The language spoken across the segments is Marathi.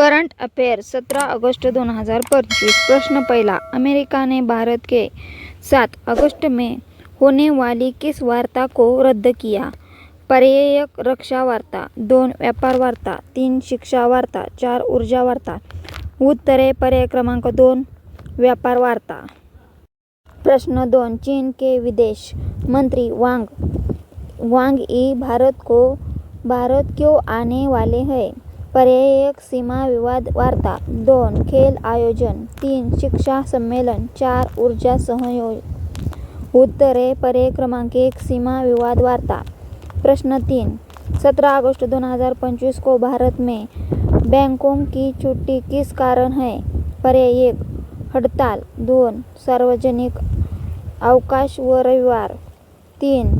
करंट अफेयर 17 अगस्त 2025। प्रश्न पहला, अमेरिका ने भारत के 7 अगस्त में होने वाली किस वार्ता को रद्द किया? पर्याय 1 रक्षा वार्ता, 2 व्यापार वार्ता, 3 शिक्षा वार्ता, 4 ऊर्जा वार्ता। उत्तरे पर्याय क्रमांक 2 व्यापार वार्ता। प्रश्न 2, चीन के विदेश मंत्री वांग यी भारत क्यों आने वाले हैं? पर्याय 1 सीमा विवाद वार्ता, 2 खेल आयोजन, 3 शिक्षा सम्मेलन, 4 ऊर्जा सहयोग। उत्तरे पर्याय क्रमांक 1 सीमा विवाद वार्ता। प्रश्न 3, 17 अगस्त 2025 को भारत में बैंकों की छुट्टी किस कारण है? पर्याय 1 हड़ताल, 2 सार्वजनिक अवकाश व रविवार, 3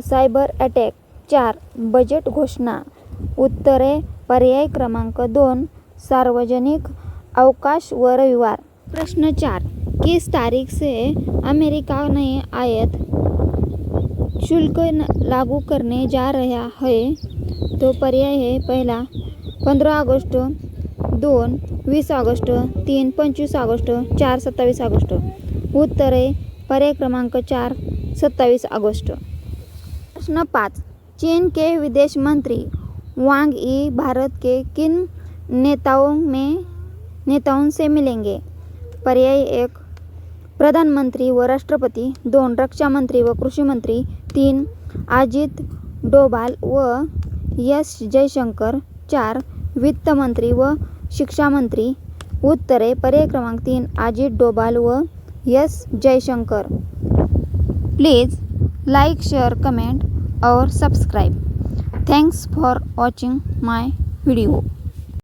साइबर अटॅक, 4 बजट घोषणा। उत्तरे पर्याय क्रमांक 2 सार्वजनिक अवकाश व रविवार। प्रश्न 4, किस तारीख से अमेरिका नए आयात शुल्क लागू करने जा रहा है? तो पर्याय है पहला 15 अगस्त, 2 20 अगस्त, 3 25 अगस्त, 4 27 अगस्त। उत्तरे पर्याय क्रमांक 4 27 अगस्त। प्रश्न 5, चीन के विदेश मंत्री वांग यी भारत के किन नेताओं से मिलेंगे? पर्याय 1 प्रधानमंत्री व राष्ट्रपति, 2 रक्षा मंत्री व कृषि मंत्री, 3 अजित डोभाल व एस जयशंकर, 4 वित्त मंत्री व शिक्षा मंत्री। उत्तरे पर्याय क्रमांक 3 अजित डोभाल व S Jaishankar. Please like, share, comment और subscribe. Thanks for watching my video.